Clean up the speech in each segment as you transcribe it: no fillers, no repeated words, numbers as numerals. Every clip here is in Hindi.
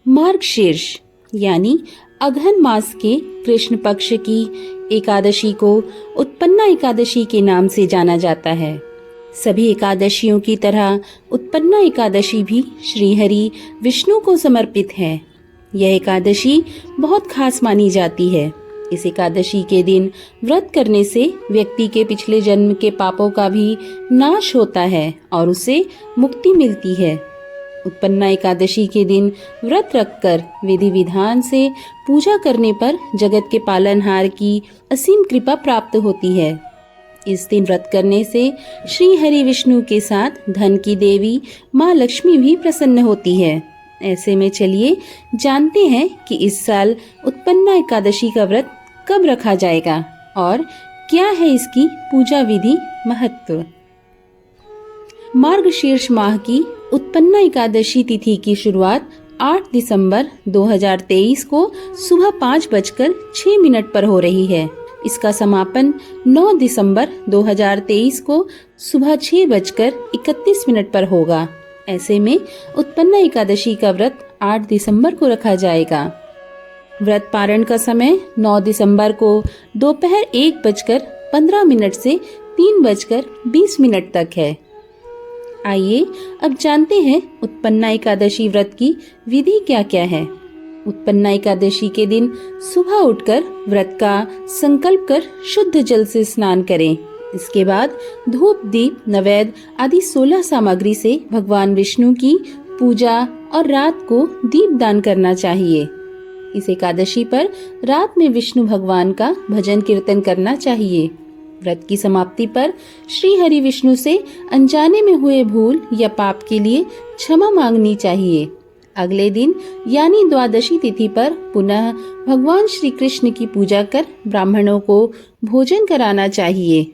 मार्गशीर्ष यानी अघन मास के कृष्ण पक्ष की एकादशी को उत्पन्ना एकादशी के नाम से जाना जाता है। सभी एकादशियों की तरह उत्पन्ना एकादशी भी श्रीहरि विष्णु को समर्पित है। यह एकादशी बहुत खास मानी जाती है। इस एकादशी के दिन व्रत करने से व्यक्ति के पिछले जन्म के पापों का भी नाश होता है और उसे मुक्ति मिलती है। उत्पन्ना एकादशी के दिन व्रत रखकर विधि विधान से पूजा करने पर जगत के पालनहार की असीम कृपा प्राप्त होती है। इस दिन व्रत करने से श्री हरि विष्णु के साथ धन की देवी माँ लक्ष्मी भी प्रसन्न होती है। ऐसे में चलिए जानते हैं कि इस साल उत्पन्ना एकादशी का व्रत कब रखा जाएगा और क्या है इसकी पूजा विधि महत्व। मार्गशीर्ष माह की उत्पन्ना एकादशी तिथि की शुरुआत 8 दिसंबर 2023 को सुबह 5:06 पर हो रही है। इसका समापन 9 दिसंबर 2023 को सुबह 6:31 पर होगा। ऐसे में उत्पन्ना एकादशी का व्रत 8 दिसंबर को रखा जाएगा। व्रत पारण का समय 9 दिसंबर को दोपहर 1:15 से 3:20 तक है। आइए अब जानते हैं उत्पन्ना एकादशी व्रत की विधि क्या क्या है। उत्पन्ना एकादशी के दिन सुबह उठकर व्रत का संकल्प कर शुद्ध जल से स्नान करें। इसके बाद धूप, दीप, नैवेद्य आदि 16 सामग्री से भगवान विष्णु की पूजा और रात को दीप दान करना चाहिए। इस एकादशी पर रात में विष्णु भगवान का भजन कीर्तन करना चाहिए। व्रत की समाप्ति पर श्री हरि विष्णु से अनजाने में हुए भूल या पाप के लिए क्षमा मांगनी चाहिए। अगले दिन यानी द्वादशी तिथि पर पुनः भगवान श्री कृष्ण की पूजा कर ब्राह्मणों को भोजन कराना चाहिए।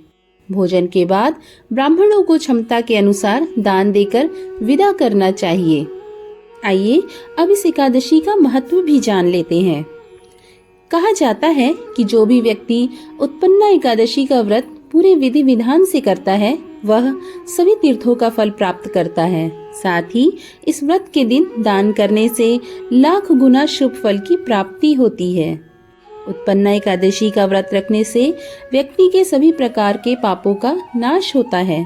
भोजन के बाद ब्राह्मणों को क्षमता के अनुसार दान देकर विदा करना चाहिए। आइए अब इस एकादशी का महत्व भी जान लेते हैं। कहा जाता है कि जो भी व्यक्ति उत्पन्ना एकादशी का व्रत पूरे विधि विधान से करता है वह सभी तीर्थों का फल प्राप्त करता है। साथ ही इस व्रत के दिन दान करने से लाख गुना शुभ फल की प्राप्ति होती है। उत्पन्ना एकादशी का व्रत रखने से व्यक्ति के सभी प्रकार के पापों का नाश होता है।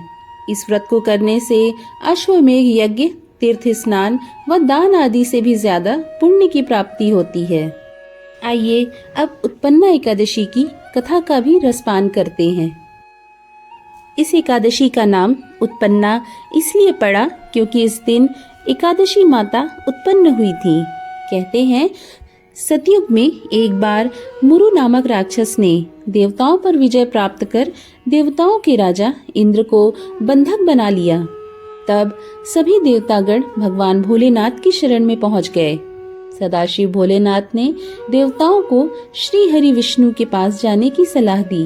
इस व्रत को करने से अश्वमेघ यज्ञ, तीर्थ स्नान व दान आदि से भी ज्यादा पुण्य की प्राप्ति होती है। आइए अब उत्पन्ना एकादशी की कथा का भी रसपान करते हैं। इस एकादशी का नाम उत्पन्ना इसलिए पड़ा क्योंकि इस दिन एकादशी माता उत्पन्न हुई थी। कहते हैं सतयुग में एक बार मुरु नामक राक्षस ने देवताओं पर विजय प्राप्त कर देवताओं के राजा इंद्र को बंधक बना लिया। तब सभी देवतागण भगवान भोलेनाथ की शरण में पहुंच गए। सदाशिव भोलेनाथ ने देवताओं को श्री हरि विष्णु के पास जाने की सलाह दी।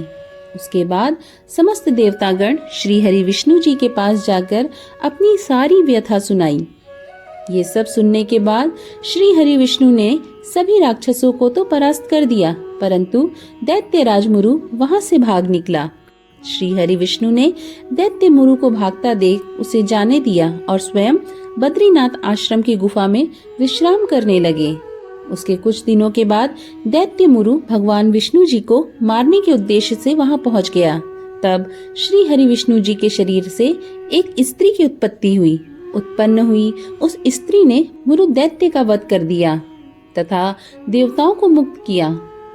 उसके बाद समस्त देवतागण श्री हरि विष्णु जी के पास जाकर अपनी सारी व्यथा सुनाई। ये सब सुनने के बाद श्री हरि विष्णु ने सभी राक्षसों को तो परास्त कर दिया, परंतु दैत्य राज मुरु वहां से भाग निकला। श्री हरि विष्णु ने दैत्य मुरु को भागता देख उसे जाने दिया और स्वयं बद्रीनाथ आश्रम की गुफा में विश्राम करने लगे। उसके कुछ दिनों के बाद दैत्य मुरु भगवान विष्णु जी को मारने के उद्देश्य से वहां पहुंच गया। तब श्री हरि विष्णु जी के शरीर से एक स्त्री की उत्पत्ति हुई। उत्पन्न हुई उस स्त्री ने मुरु दैत्य का वध कर दिया तथा देवताओं को मुक्त किया।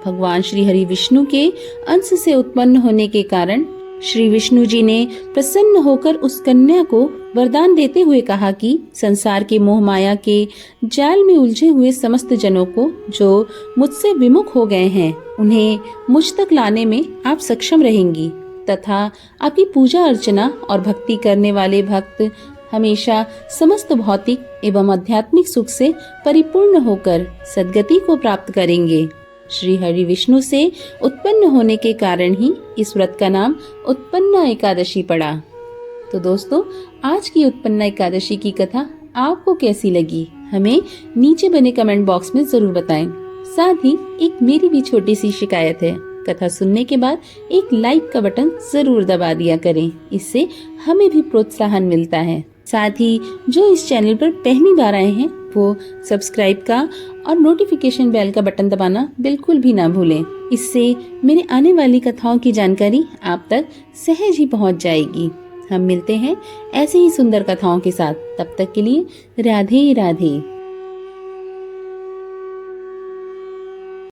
भगवान श्री हरि विष्णु के अंश से उत्पन्न होने के कारण श्री विष्णु जी ने प्रसन्न होकर उस कन्या को वरदान देते हुए कहा कि संसार के मोह माया के जाल में उलझे हुए समस्त जनों को जो मुझसे विमुख हो गए हैं उन्हें मुझ तक लाने में आप सक्षम रहेंगी तथा आपकी पूजा अर्चना और भक्ति करने वाले भक्त हमेशा समस्त भौतिक एवं आध्यात्मिक सुख से परिपूर्ण होकर सद्गति को प्राप्त करेंगे। श्री हरि विष्णु से उत्पन्न होने के कारण ही इस व्रत का नाम उत्पन्ना एकादशी पड़ा। तो दोस्तों, आज की उत्पन्ना एकादशी की कथा आपको कैसी लगी हमें नीचे बने कमेंट बॉक्स में जरूर बताएं। साथ ही एक मेरी भी छोटी सी शिकायत है, कथा सुनने के बाद एक लाइक का बटन जरूर दबा दिया करें, इससे हमें भी प्रोत्साहन मिलता है। साथ ही जो इस चैनल पर पहली बार आए हैं वो सब्सक्राइब का और नोटिफिकेशन बेल का बटन दबाना बिल्कुल भी ना भूलें। इससे मेरे आने वाली कथाओं की जानकारी आप तक सहज ही पहुंच जाएगी। हम मिलते हैं ऐसे ही सुंदर कथाओं के साथ। तब तक के लिए राधे राधे।